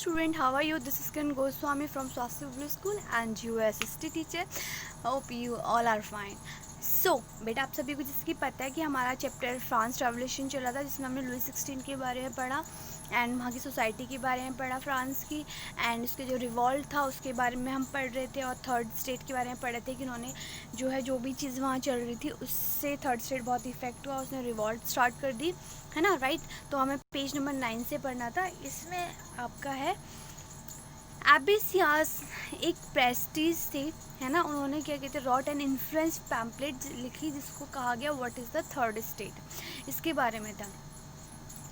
student, how are you? This is Kiran Goswami from Swasti Public School and you SST teacher. Hope you all are fine. So बेटा, आप सभी को जैसे कि पता है कि हमारा चैप्टर फ्रांस रेवोल्यूशन चला था, जिसमें हमने लुई 16 के बारे में पढ़ा एंड वहाँ की सोसाइटी के बारे में पढ़ा फ्रांस की, एंड उसके जो रिवॉल्ट था उसके बारे में हम पढ़ रहे थे, और थर्ड स्टेट के बारे में पढ़ रहे थे कि उन्होंने जो है जो भी चीज़ वहाँ चल रही थी उससे थर्ड स्टेट बहुत इफेक्ट हुआ, उसने रिवॉल्ट स्टार्ट कर दी, है ना, राइट। तो हमें पेज नंबर 9 से पढ़ना था। इसमें आपका है एबिसियास एक प्रेस्टीज थे, है ना, उन्होंने क्या कहते हैं रॉट एंड इन्फ्लुएंस पैम्पलेट लिखी जिसको कहा गया what is the third state. इसके बारे में था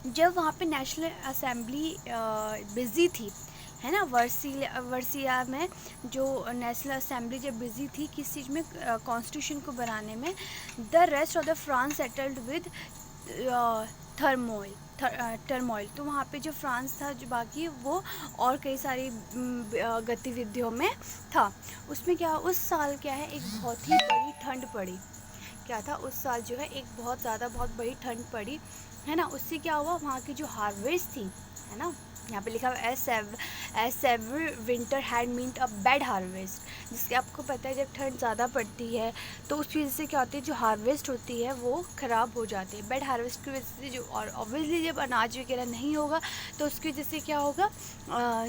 जब वहाँ पे नेशनल असेंबली बिज़ी थी, है ना, वर्सिया में जो नेशनल असेंबली जब बिज़ी थी किस चीज़ में, कॉन्स्टिट्यूशन को बनाने में, the rest of the France settled with turmoil. तो वहाँ पे जो फ्रांस था जो बाकी वो और कई सारी गतिविधियों में था। उसमें क्या उस साल क्या है एक बहुत ही बड़ी ठंड पड़ी। क्या था उस साल जो है एक बहुत बड़ी ठंड पड़ी, है ना। उससे क्या हुआ वहाँ की जो हार्वेस्ट थी, है ना, यहाँ पे लिखा हुआ as severe winter had meant a bad harvest, जिसके आपको पता है जब ठंड ज़्यादा पड़ती है तो उस वजह से क्या होती है जो हार्वेस्ट होती है वो ख़राब हो जाती है। बैड हार्वेस्ट की वजह से जो, और ऑब्वियसली जब अनाज वगैरह नहीं होगा तो उसकी वजह से क्या होगा,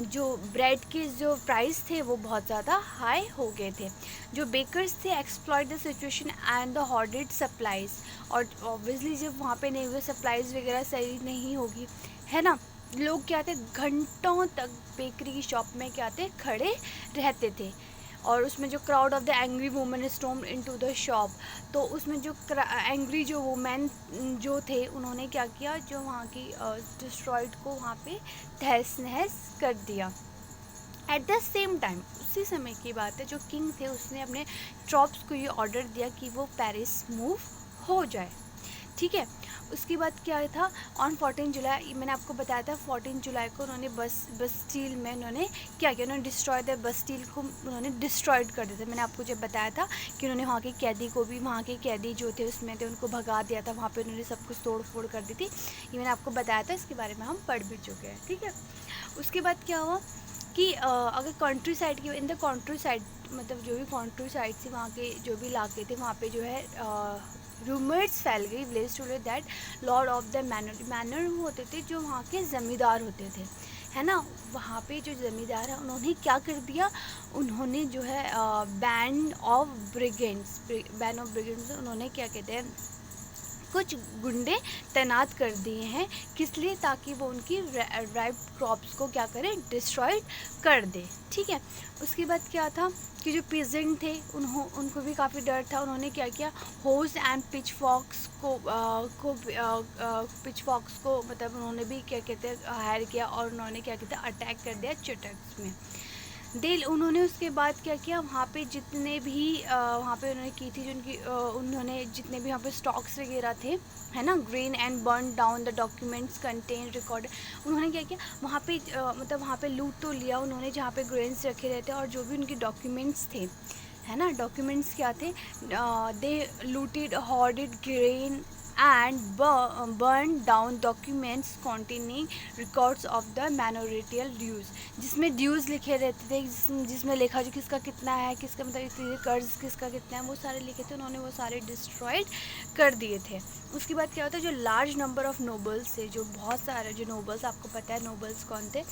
जो ब्रेड के जो प्राइस थे वो बहुत ज़्यादा हाई हो गए थे। जो बेकर्स थे exploit the situation and the hoarded supplies, और ऑब्वियसली जब वहाँ पे नहीं हुए सप्लाईज वगैरह सही नहीं होगी, है ना, लोग क्या थे घंटों तक बेकरी की शॉप में क्या थे खड़े रहते थे, और उसमें जो crowd of the angry women stormed into the shop, तो उसमें जो एंग्री जो वुमेन जो थे उन्होंने क्या किया, जो वहाँ की डिस्ट्रॉयड को वहाँ पे तहस नहस कर दिया। एट द सेम टाइम उसी समय की बात है जो किंग थे उसने अपने ट्रॉप्स को ये ऑर्डर दिया कि वो पेरिस मूव हो जाए, ठीक है। उसके बाद क्या था, ऑन 14 जुलाई मैंने आपको बताया था 14 जुलाई को उन्होंने बस्टील में उन्होंने क्या किया, उन्होंने डिस्ट्रॉय द बस्टील को उन्होंने डिस्ट्रॉयड कर दिया था। मैंने आपको जब बताया था कि उन्होंने वहाँ के कैदी को भी, वहाँ के कैदी जो थे उसमें थे उनको भगा दिया था, वहाँ पे उन्होंने सब कुछ तोड़ फोड़ कर दी थी। ये मैंने आपको बताया था, इसके बारे में हम पढ़ भी चुके हैं, ठीक है। उसके बाद क्या हुआ कि अगर कंट्री साइड की, इन द कंट्री साइड मतलब जो भी कंट्री साइड से वहाँ के जो भी इलाके थे वहाँ पे जो है रूमर्स फैल गई village to that lord of the manor वो होते थे जो वहाँ के ज़मींदार होते थे, है ना। वहाँ पे जो ज़मींदार है उन्होंने क्या कर दिया, उन्होंने जो है बैंड ऑफ ब्रिगेड्स उन्होंने क्या कहते हैं कुछ गुंडे तैनात कर दिए हैं, किस लिए, ताकि वो उनकी राइप क्रॉप्स को क्या करें, डिस्ट्रॉय कर दे, ठीक है। उसके बाद क्या था कि जो पीजेंट थे उनको भी काफ़ी डर था, उन्होंने क्या किया, होज एंड पिचफॉक्स को मतलब उन्होंने भी क्या कहते हैं हायर किया, और उन्होंने क्या कहते हैं अटैक कर दिया चटक्स में। उन्होंने उसके बाद क्या किया, वहाँ पे जितने भी वहाँ पे उन्होंने की थी उन्होंने जितने भी वहाँ पे स्टॉक्स वगैरह थे, है ना, grain and burn down the documents contain record. उन्होंने क्या किया वहाँ पे मतलब वहाँ पे लूट तो लिया उन्होंने जहाँ पे ग्रेन्स रखे रहते और जो भी उनके डॉक्यूमेंट्स थे, है ना, डॉक्यूमेंट्स क्या थे, they looted hoarded grain and burn down documents containing records of the manorial dues, जिसमें ड्यूज़ लिखे रहते थे, जिसमें लिखा जो किसका कितना है, किसका मतलब कर्ज किसका कितना है, वो सारे लिखे थे, उन्होंने वो सारे डिस्ट्रॉयड कर दिए थे। उसके बाद क्या होता है, जो लार्ज नंबर ऑफ नोबल्स थे, जो बहुत सारे जो नोबल्स, आपको पता है नोबल्स कौन थे,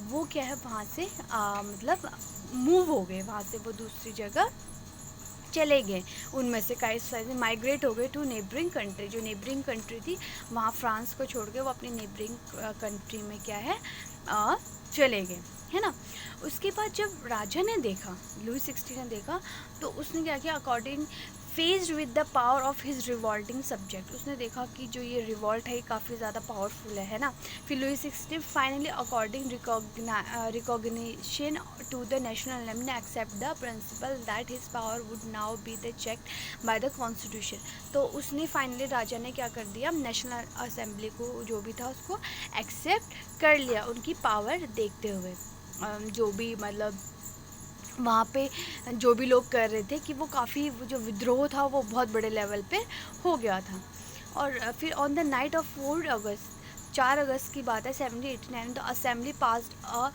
वो क्या है वहाँ से मतलब मूव हो गए, वहाँ से वो दूसरी जगह चले गए, उनमें से कई सारे माइग्रेट हो गए टू नेबरिंग कंट्री, जो नेबरिंग कंट्री थी वहाँ फ्रांस को छोड़ के वो अपनी नेबरिंग कंट्री में क्या है चले गए, है ना। उसके बाद जब राजा ने देखा, लुई 16 ने देखा, तो उसने क्या किया, according phased with the power of his revolting subject, उसने देखा कि जो ये रिवॉल्ट है काफ़ी ज़्यादा पावरफुल है ना। फिर Louis 16 finally according recognition to the national assembly accept the principle that his power would now be the checked by the constitution. तो उसने फाइनली राजा ने क्या कर दिया, नेशनल असेंबली को जो भी था उसको एक्सेप्ट कर लिया, उनकी पावर देखते हुए, जो भी मतलब वहाँ पे जो भी लोग कर रहे थे कि वो काफ़ी जो विद्रोह था वो बहुत बड़े लेवल पे हो गया था। और फिर ऑन द नाइट ऑफ 4 अगस्त 4 अगस्त की बात है 1789, the assembly passed a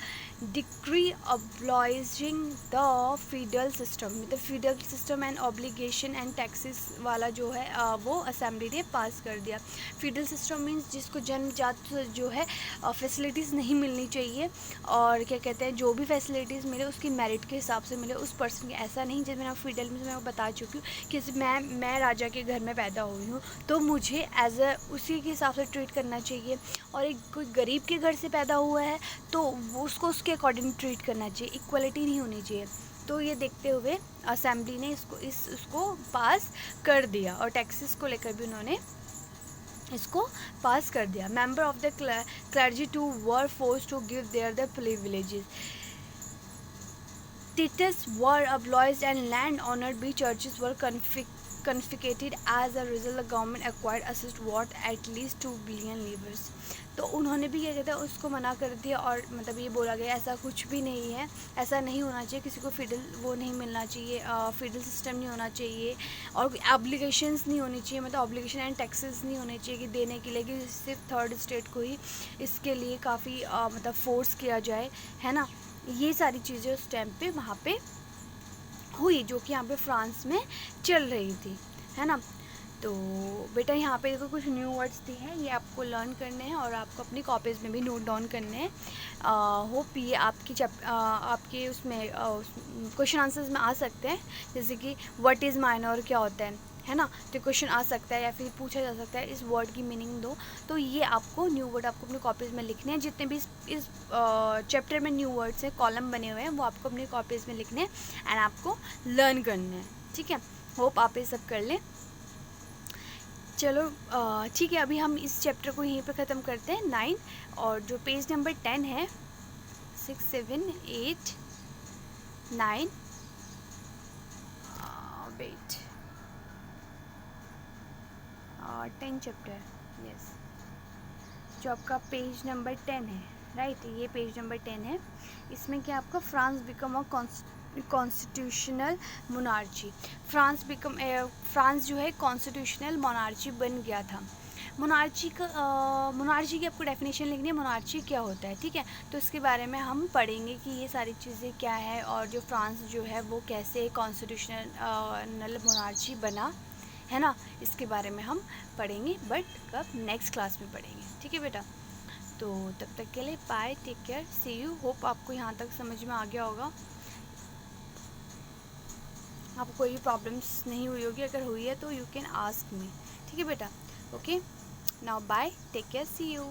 decree abolishing the feudal system. The feudal system and obligation and taxes वाला जो है वो असेंबली ने पास कर दिया। फीडल सिस्टम मीन्स जिसको जन्मजात जो है फैसिलिटीज़ नहीं मिलनी चाहिए, और क्या कहते हैं जो भी फैसिलिटीज़ मिले उसकी मेरिट के हिसाब से मिले उस पर्सन के। ऐसा नहीं, जब मैंने फीडल में मैं बता चुकी हूँ कि मैं राजा के घर में पैदा हुई हूँ तो मुझे एज अ उसी के हिसाब से ट्रीट करना चाहिए, और एक कोई गरीब के घर से पैदा हुआ है तो उसको उसके अकॉर्डिंग ट्रीट करना चाहिए, इक्वलिटी नहीं होनी चाहिए। तो ये देखते हुए असेंबली ने उसको पास कर दिया, और टैक्सेस को लेकर भी उन्होंने इसको पास कर दिया। Member of the clergy too were forced to give their the privileges. Titles were abolished and land-owned churches were confiscated. As a result, the government acquired assessed worth at least 2 billion livres. तो उन्होंने भी क्या कहते हैं उसको मना कर दिया, और मतलब ये बोला गया ऐसा कुछ भी नहीं है, ऐसा नहीं होना चाहिए, किसी को फिडल वो नहीं मिलना चाहिए, फिडल सिस्टम नहीं होना चाहिए, और ऑब्लिगेशंस नहीं होनी चाहिए, मतलब ऑब्लिगेशन एंड टैक्सेस नहीं होने चाहिए कि देने के लिए, कि सिर्फ थर्ड स्टेट को ही इसके लिए काफ़ी मतलब फोर्स किया जाए, है ना। ये सारी चीज़ें उस टाइम पे वहाँ पे हुई, जो कि यहाँ पे फ्रांस में चल रही थी, है ना। तो बेटा यहाँ पे देखो कुछ न्यू वर्ड्स दिए हैं, ये आपको लर्न करने हैं और आपको अपनी कॉपीज़ में भी नोट डाउन करने हैं। होप ये आपके उसमें क्वेश्चन आंसर्स में आ सकते हैं, जैसे कि व्हाट इज़ माइनर क्या होता है ना, तो क्वेश्चन आ सकता है या फिर पूछा जा सकता है इस वर्ड की मीनिंग दो। तो ये आपको न्यू वर्ड आपको अपनी कॉपीज़ में लिखने हैं, जितने भी इस चैप्टर में न्यू वर्ड्स हैं कॉलम बने हुए हैं वो आपको अपनी कॉपीज़ में लिखने हैं एंड आपको लर्न करने हैं, ठीक है। होप आप ये सब कर लें। चलो ठीक है, अभी हम इस चैप्टर को यहीं पे ख़त्म करते हैं 9, और जो पेज नंबर 10 है 6, 7, 8, 9 वेट 10 चैप्टर, यस, जो आपका पेज नंबर 10 है, राइट, ये पेज नंबर 10 है। इसमें क्या आपका France become a constitutional monarchy. France जो है कॉन्स्टिट्यूशनल मोनार्ची बन गया था। मोनार्ची की आपको डेफिनेशन लिखनी है, मोनार्ची क्या होता है, ठीक है। तो इसके बारे में हम पढ़ेंगे कि ये सारी चीज़ें क्या है, और जो फ्रांस जो है वो कैसे कॉन्स्टिट्यूशनल मोनार्ची बना, है ना, इसके बारे में हम पढ़ेंगे, बट कब, नेक्स्ट क्लास में पढ़ेंगे, ठीक है बेटा। तो तब तक के लिए bye, take care, see you. Hope आपको यहाँ तक समझ में आ गया होगा, आपको कोई प्रॉब्लम्स नहीं हुई होगी, अगर हुई है तो यू कैन आस्क मी, ठीक है बेटा। Okay, now bye, take care, see you.